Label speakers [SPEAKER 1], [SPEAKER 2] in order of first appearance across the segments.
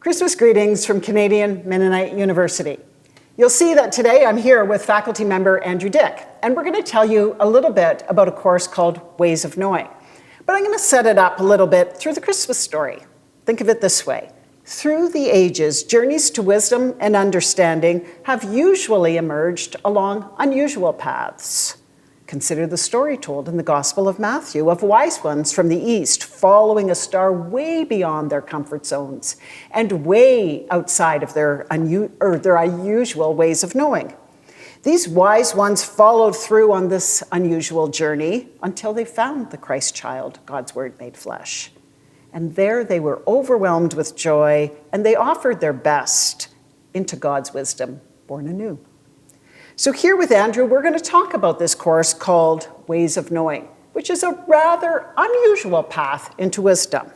[SPEAKER 1] Christmas greetings from Canadian Mennonite University. You'll see that today I'm here with faculty member Andrew Dyck, and we're going to tell you a little bit about a course called Ways of Knowing. But I'm going to set it up a little bit through the Christmas story. Think of it this way. Through the ages, journeys to wisdom and understanding have usually emerged along unusual paths. Consider the story told in the Gospel of Matthew of wise ones from the east following a star way beyond their comfort zones and way outside of their unusual ways of knowing. These wise ones followed through on this unusual journey until they found the Christ child, God's Word made flesh. And there they were overwhelmed with joy, and they offered their best into God's wisdom, born anew. So here with Andrew, we're going to talk about this course called Ways of Knowing, which is a rather unusual path into wisdom.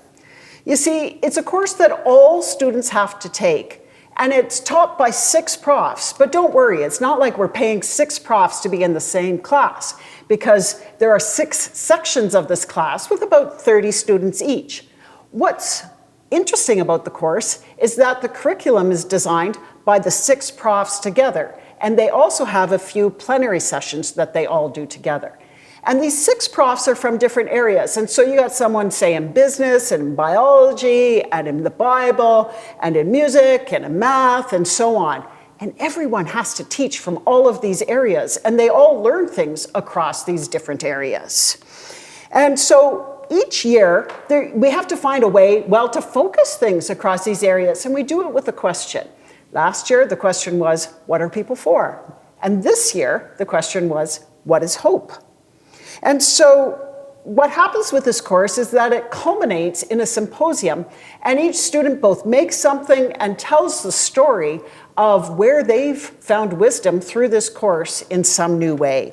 [SPEAKER 1] You see, it's a course that all students have to take, and it's taught by 6 profs. But don't worry, it's not like we're paying 6 profs to be in the same class, because there are 6 sections of this class with about 30 students each. What's interesting about the course is that the curriculum is designed by the 6 profs together, and they also have a few plenary sessions that they all do together. And these 6 profs are from different areas. And so you got someone, say, in business and in biology and in the Bible and in music and in math and so on. And everyone has to teach from all of these areas, and they all learn things across these different areas. And so each year, we have to find a way, to focus things across these areas, and we do it with a question. Last year, the question was, what are people for? And this year, the question was, what is hope? And so what happens with this course is that it culminates in a symposium, and each student both makes something and tells the story of where they've found wisdom through this course in some new way.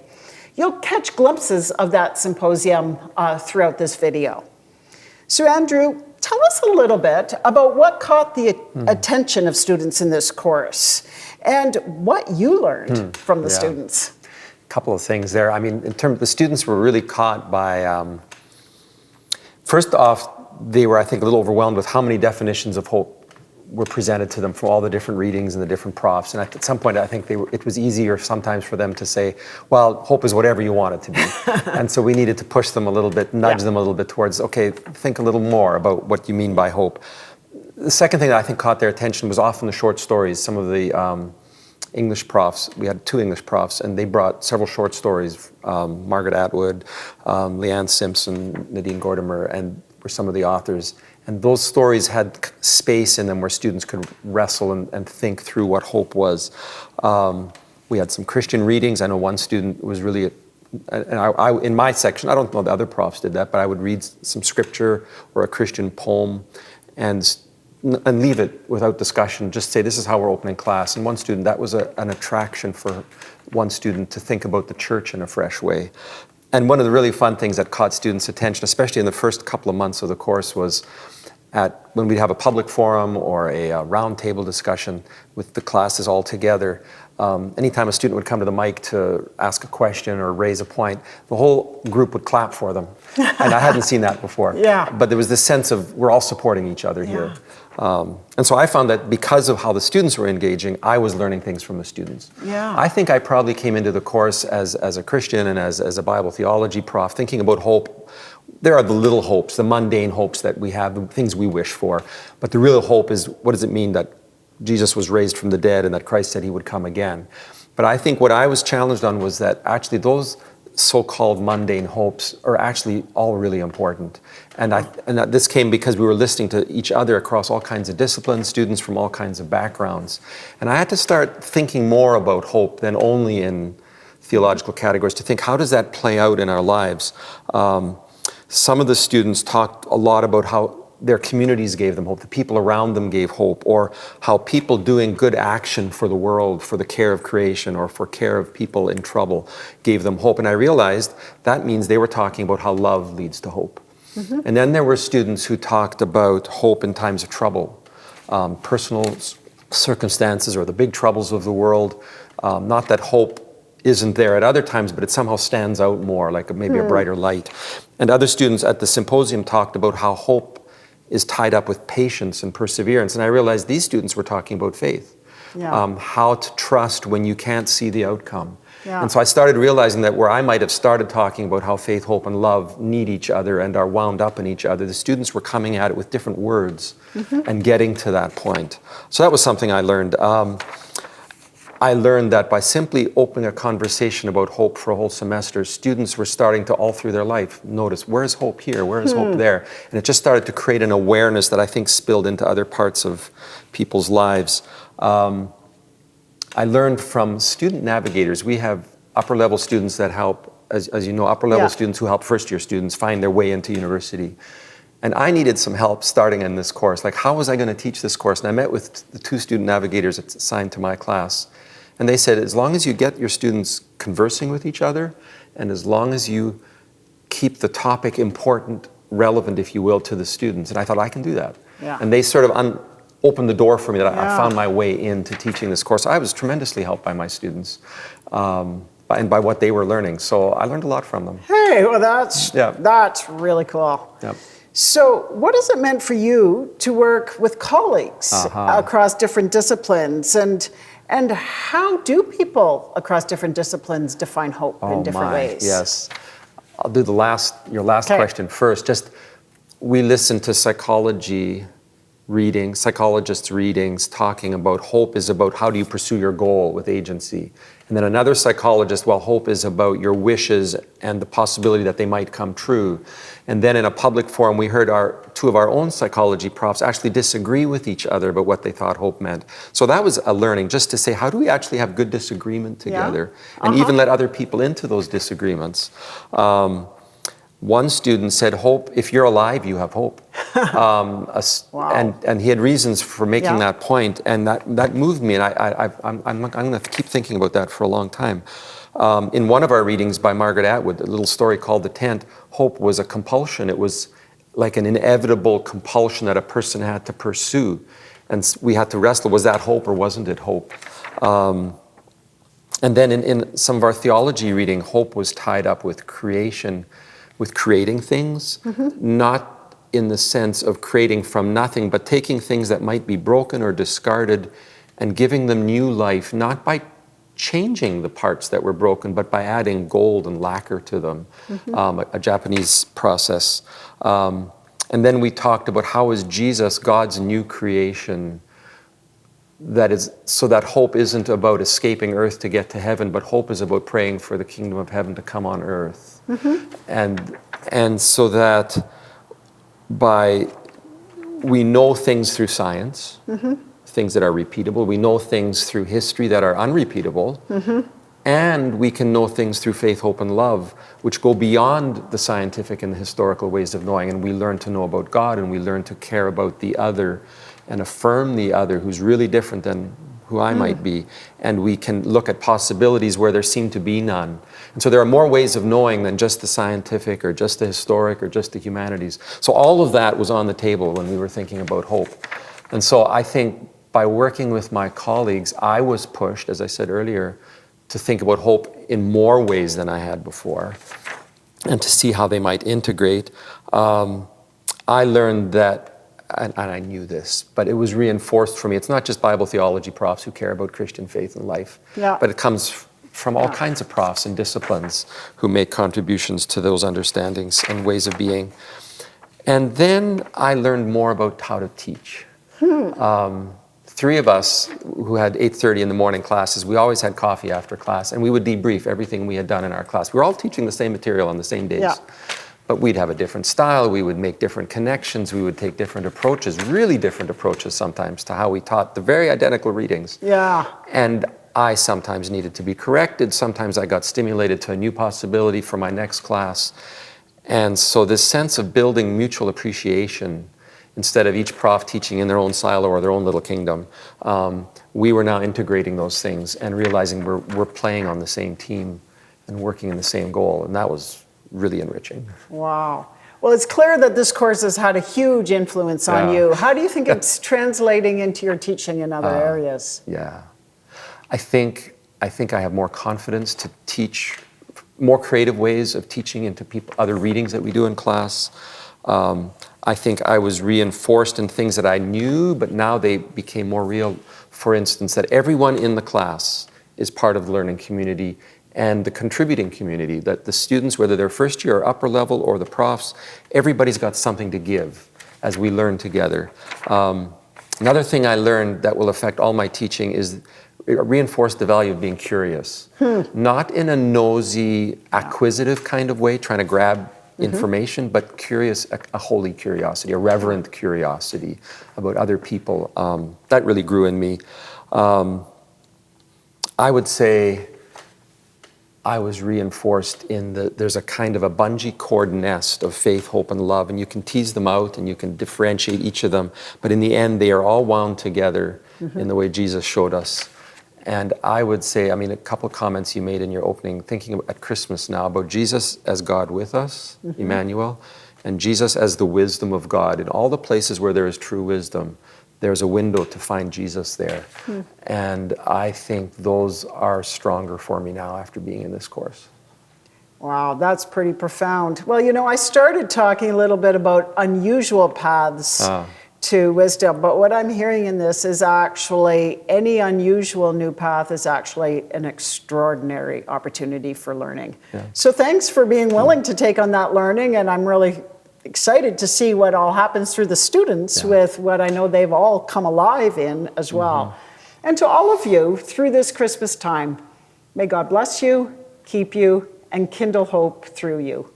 [SPEAKER 1] You'll catch glimpses of that symposium throughout this video. So Andrew, tell us a little bit about what caught the attention of students in this course and what you learned from the students.
[SPEAKER 2] A couple of things there. I mean, in terms of the students were really caught by, first off, they were, I think, a little overwhelmed with how many definitions of hope were presented to them from all the different readings and the different profs. And at some point, I think it was easier sometimes for them to say, well, hope is whatever you want it to be. And so we needed to push them a little bit, nudge them a little bit towards, okay, think a little more about what you mean by hope. The second thing that I think caught their attention was often the short stories. Some of the English profs, we had 2 English profs, and they brought several short stories. Margaret Atwood, Leanne Simpson, Nadine Gordimer, and were some of the authors. And those stories had space in them where students could wrestle and think through what hope was. We had some Christian readings. I know one student was really, and in my section, I don't know the other profs did that, but I would read some scripture or a Christian poem and leave it without discussion, just say, this is how we're opening class. And one student, that was an attraction for one student to think about the church in a fresh way. And one of the really fun things that caught students' attention, especially in the first couple of months of the course, was when we'd have a public forum or a roundtable discussion with the classes all together. Anytime a student would come to the mic to ask a question or raise a point, the whole group would clap for them. And I hadn't seen that before. But there was this sense of we're all supporting each other here. And so I found that because of how the students were engaging, I was learning things from the students. I think I probably came into the course as a Christian and as a Bible theology prof, thinking about hope. There are the little hopes, the mundane hopes that we have, the things we wish for. But the real hope is, what does it mean that Jesus was raised from the dead and that Christ said he would come again? But I think what I was challenged on was that actually those so-called mundane hopes are actually all really important. And this came because we were listening to each other across all kinds of disciplines, students from all kinds of backgrounds. And I had to start thinking more about hope than only in theological categories, to think, how does that play out in our lives? Some of the students talked a lot about how their communities gave them hope, the people around them gave hope, or how people doing good action for the world, for the care of creation, or for care of people in trouble gave them hope. And I realized that means they were talking about how love leads to hope. And then there were students who talked about hope in times of trouble, personal circumstances or the big troubles of the world. Not that hope isn't there at other times, but it somehow stands out more, like maybe a brighter light. And other students at the symposium talked about how hope is tied up with patience and perseverance. And I realized these students were talking about faith.
[SPEAKER 1] Yeah.
[SPEAKER 2] How to trust when you can't see the outcome.
[SPEAKER 1] Yeah.
[SPEAKER 2] And so I started realizing that where I might have started talking about how faith, hope, and love need each other and are wound up in each other, the students were coming at it with different words and getting to that point. So that was something I learned. I learned that by simply opening a conversation about hope for a whole semester, students were starting to, all through their life, notice, where's hope here, where is hope there? And it just started to create an awareness that I think spilled into other parts of people's lives. I learned from student navigators. We have upper-level students that help, as you know, upper-level students who help first-year students find their way into university. And I needed some help starting in this course. Like, how was I going to teach this course? And I met with the 2 student navigators assigned to my class. And they said, as long as you get your students conversing with each other, and as long as you keep the topic important, relevant, if you will, to the students. And I thought, I can do that.
[SPEAKER 1] Yeah.
[SPEAKER 2] And they sort of opened the door for me that I found my way into teaching this course. I was tremendously helped by my students and by what they were learning. So I learned a lot from them.
[SPEAKER 1] Hey, well, that's really cool.
[SPEAKER 2] Yep.
[SPEAKER 1] So what has it meant for you to work with colleagues across different disciplines? And how do people across different disciplines define hope in different ways?
[SPEAKER 2] Yes. I'll do your last question first. Just, we listen to psychologists' readings talking about hope is about how do you pursue your goal with agency. And then another psychologist, hope is about your wishes and the possibility that they might come true. And then in a public forum, we heard 2 of our own psychology profs actually disagree with each other about what they thought hope meant. So that was a learning, just to say, how do we actually have good disagreement together? And even let other people into those disagreements. One student said, hope, if you're alive, you have hope. And he had reasons for making that point, and that moved me, and I'm going to keep thinking about that for a long time. In one of our readings by Margaret Atwood, a little story called The Tent, hope was a compulsion. It was like an inevitable compulsion that a person had to pursue. And we had to wrestle, was that hope or wasn't it hope? And then in some of our theology reading, hope was tied up with creation, with creating things, not in the sense of creating from nothing, but taking things that might be broken or discarded and giving them new life, not by changing the parts that were broken, but by adding gold and lacquer to them, a Japanese process. And then we talked about how is Jesus God's new creation, that is, so that hope isn't about escaping earth to get to heaven, but hope is about praying for the kingdom of heaven to come on earth. And so that we know things through science, things that are repeatable. We know things through history that are unrepeatable. And we can know things through faith, hope, and love, which go beyond the scientific and the historical ways of knowing. And we learn to know about God, and we learn to care about the other and affirm the other who's really different than who I might be. And we can look at possibilities where there seem to be none. And so there are more ways of knowing than just the scientific or just the historic or just the humanities. So all of that was on the table when we were thinking about hope. And so I think by working with my colleagues, I was pushed, as I said earlier, to think about hope in more ways than I had before and to see how they might integrate. I learned that, and I knew this, but it was reinforced for me. It's not just Bible theology profs who care about Christian faith and life, but it comes from all kinds of profs and disciplines who make contributions to those understandings and ways of being. And then I learned more about how to teach. 3 of us who had 8:30 in the morning classes, we always had coffee after class, and we would debrief everything we had done in our class. We were all teaching the same material on the same days. But we'd have a different style, we would make different connections, we would take different approaches, really different approaches sometimes to how we taught the very identical readings. And I sometimes needed to be corrected, sometimes I got stimulated to a new possibility for my next class. And so this sense of building mutual appreciation, instead of each prof teaching in their own silo or their own little kingdom, we were now integrating those things and realizing we're playing on the same team and working in the same goal, and that was really enriching.
[SPEAKER 1] Wow. Well, it's clear that this course has had a huge influence on you. How do you think it's translating into your teaching in other areas?
[SPEAKER 2] I think I have more confidence to teach more creative ways of teaching into other readings that we do in class. I think I was reinforced in things that I knew, but now they became more real. For instance, that everyone in the class is part of the learning community and the contributing community, that the students, whether they're first year or upper level or the profs, everybody's got something to give as we learn together. Another thing I learned that will affect all my teaching is it reinforced the value of being curious. Not in a nosy, acquisitive kind of way, trying to grab information, but curious, a holy curiosity, a reverent curiosity about other people. That really grew in me. I would say I was reinforced in there's a kind of a bungee cord nest of faith, hope, and love, and you can tease them out and you can differentiate each of them, but in the end they are all wound together in the way Jesus showed us. And I would say, I mean, a couple of comments you made in your opening, thinking at Christmas now about Jesus as God with us, Emmanuel, and Jesus as the wisdom of God. In all the places where there is true wisdom, there's a window to find Jesus there. And I think those are stronger for me now after being in this course.
[SPEAKER 1] Wow, that's pretty profound. Well, you know, I started talking a little bit about unusual paths to wisdom, but what I'm hearing in this is actually any unusual new path is actually an extraordinary opportunity for learning. So thanks for being willing to take on that learning, and I'm really excited to see what all happens through the students with what I know they've all come alive in as well. And to all of you through this Christmas time, may God bless you, keep you, and kindle hope through you.